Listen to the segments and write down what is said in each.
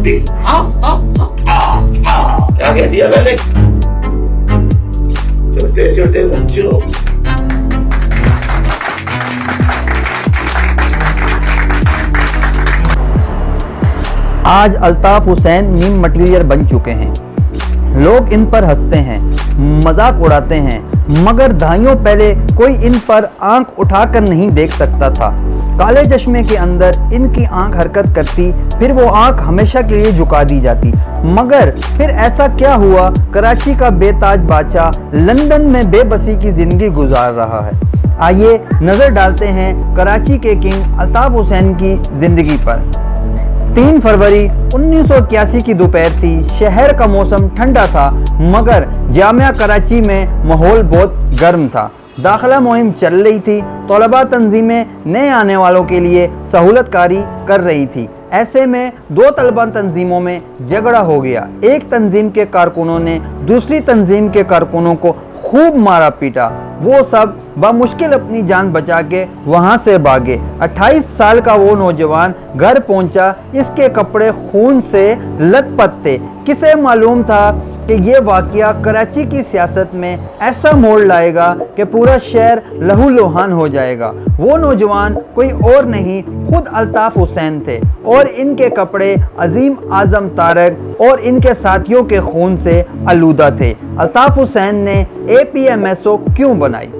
मोती। क्या कह दिया मैंने? छोटे छोटे बच्चों, आज अल्ताफ हुसैन मीम मटीरियल बन चुके हैं। लोग इन पर हंसते हैं, मजाक उड़ाते हैं, मगर दहाइयों पहले कोई इन पर आंख उठाकर नहीं देख सकता था। काले चश्मे के अंदर इनकी आंख हरकत करती, फिर वो आंख हमेशा के लिए झुका दी जाती। मगर फिर ऐसा क्या हुआ? कराची का बेताज बादशाह लंदन में बेबसी की जिंदगी गुजार रहा है। आइए नजर डालते हैं कराची के किंग अल्ताफ हुसैन की जिंदगी पर। 3 फरवरी 1981 की दोपहर थी। शहर का मौसम ठंडा था, मगर जामिया कराची में माहौल बहुत गर्म था। दाखिला मुहिम चल रही थी। तलबा तंजीमें नए आने वालों के लिए सहूलतकारी कर रही थी। ऐसे में 2 तलबा तंजीमों में झगड़ा हो गया। एक तंजीम के कारकुनों ने दूसरी तंजीम के कारकुनों को खूब मारा पीटा। वो सब बामुश्किल अपनी जान बचा के वहाँ से भागे। 28 साल का वो नौजवान घर पहुंचा, इसके कपड़े खून से लथपथ थे। किसे मालूम था कि ये वाकया कराची की सियासत में ऐसा मोड़ लाएगा कि पूरा शहर लहूलुहान हो जाएगा। वो नौजवान कोई और नहीं, खुद अल्ताफ हुसैन थे, और इनके कपड़े अजीम आजम तारक और इनके साथियों के खून से आलूदा थे। अल्ताफ हुसैन ने APMSO क्यों बनाई?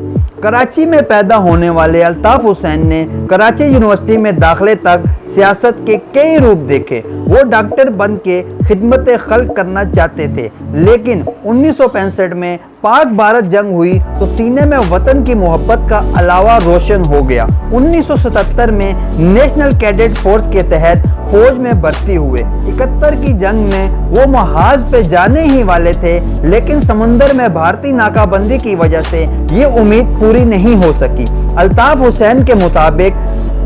कराची में पैदा होने वाले अल्ताफ हुसैन ने कराची यूनिवर्सिटी में दाखिले तक सियासत के कई रूप देखे। वो डॉक्टर बन के खिदमत खल्क करना चाहते थे, लेकिन 1965 में पाक भारत जंग हुई तो सीने में वतन की मोहब्बत का अलावा रोशन हो गया। 1977 में नेशनल कैडेट फोर्स के तहत फौज में भर्ती हुए। 71 की जंग में वो महाज पे जाने ही वाले थे, लेकिन समंदर में भारतीय नाकाबंदी की वजह से ये उम्मीद पूरी नहीं हो सकी। अल्ताफ हुसैन के मुताबिक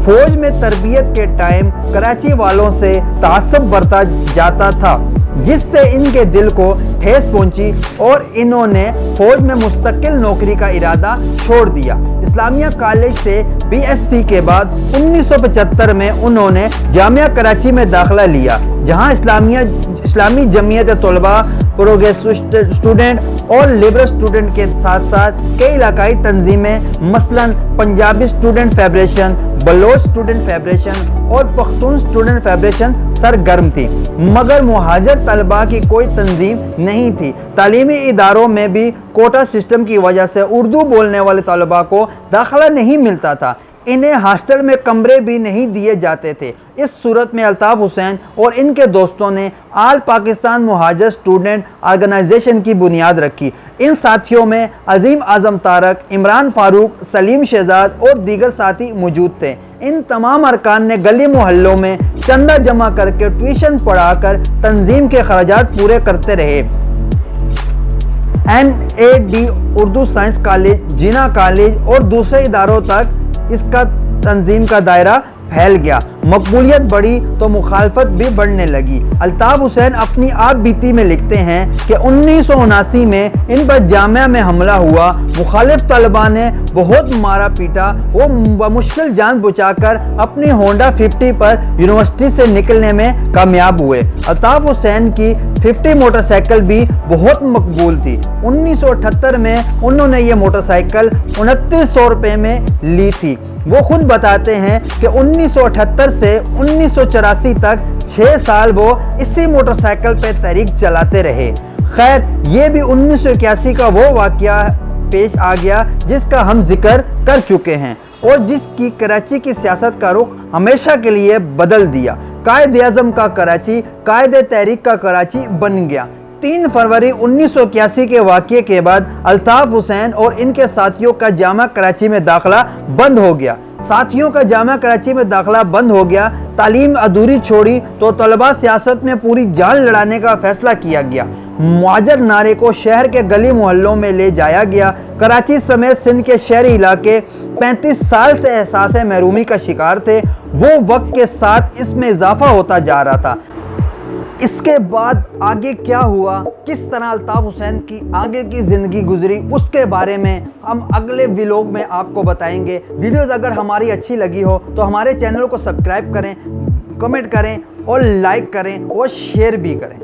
फौज में तरबियत के टाइम कराची वालों से तासब बरता जाता था, जिससे इनके दिल को ठेस पहुंची और इन्होंने फौज में मुस्तकिल नौकरी का इरादा छोड़ दिया। इस्लामिया कॉलेज से BSc के बाद 1975 में उन्होंने जामिया कराची में दाखिला लिया, जहां इस्लामी जमीयत तलबा, प्रोग्रेसिव स्टूडेंट और लिबरल स्टूडेंट के साथ साथ कई इलाकाई तंजीमें मसलन Punjabi student federation, Baloch student federation और पख्तून स्टूडेंट फेडरेशन सरगर्म थी। मगर मुहाजिर तलबा की कोई तंजीम नहीं थी। तालीमी इदारों में भी कोटा सिस्टम की वजह से उर्दू बोलने वाले तलबा को दाखिला नहीं मिलता था। इन्हें हॉस्टल में कमरे भी नहीं दिए जाते थे। इस सूरत में अल्ताफ हुसैन और इनके दोस्तों ने आल पाकिस्तान मुहाजिर स्टूडेंट ऑर्गेनाइजेशन की बुनियाद रखी। इन साथियों में अजीम आजम तारक, इमरान फारूक, सलीम शहजाद और दीगर साथी मौजूद थे। इन तमाम अरकान ने गली मोहल्लों में चंदा जमा करके ट्यूशन पढ़ाकर तंजीम के खर्चात पूरे करते रहे। NAD उर्दू साइंस कॉलेज, जिना कॉलेज और दूसरे इदारों तक इसका तंजीम का दायरा फैल गया। मकबूलियत बढ़ी तो मुखालफत भी बढ़ने लगी। अल्ताफ हुसैन अपनी आप बीती में लिखते हैं कि 1979 में इन पर जामिया में हमला हुआ। मुखालिफ तलबा ने बहुत मारा पीटा। वो बमुश्किल जान बचाकर अपनी होंडा 50 पर यूनिवर्सिटी से निकलने में कामयाब हुए। अल्ताफ हुसैन की 50 मोटरसाइकिल भी बहुत मकबूल थी। 1978 में उन्होंने ये मोटरसाइकिल 2900 रुपये में ली थी। वो खुद बताते हैं कि 1978 से 1984 तक 6 साल वो इसी मोटरसाइकिल पे तहरीक चलाते रहे। खैर, ये भी 1981 का वो वाकया पेश आ गया जिसका हम जिक्र कर चुके हैं और जिसकी कराची की सियासत का रुख हमेशा के लिए बदल दिया। कायद आज़म का कराची कायद तहरीक का कराची बन गया। 3 फरवरी 1981 के वाक़ये के बाद अल्ताफ हुसैन और इनके साथियों का जामिया कराची में दाखिला बंद हो गया। साथियों का जामिया कराची में दाखिला बंद हो गया। तालीम अधूरी छोड़ी तो तलबा सियासत में पूरी जान लड़ाने का फैसला किया गया। मुहाजिर नारे को शहर के गली मोहल्लों में ले जाया गया। कराची समेत सिंध के शहरी इलाके 35 साल से एहसास महरूमी का शिकार थे। वो वक्त के साथ इसमें इजाफा होता जा रहा था। इसके बाद आगे क्या हुआ, किस तरह अल्ताफ हुसैन की आगे की ज़िंदगी गुजरी, उसके बारे में हम अगले व्लॉग में आपको बताएंगे। वीडियोज़ अगर हमारी अच्छी लगी हो तो हमारे चैनल को सब्सक्राइब करें, कमेंट करें اور لائک کریں اور شیئر بھی کریں.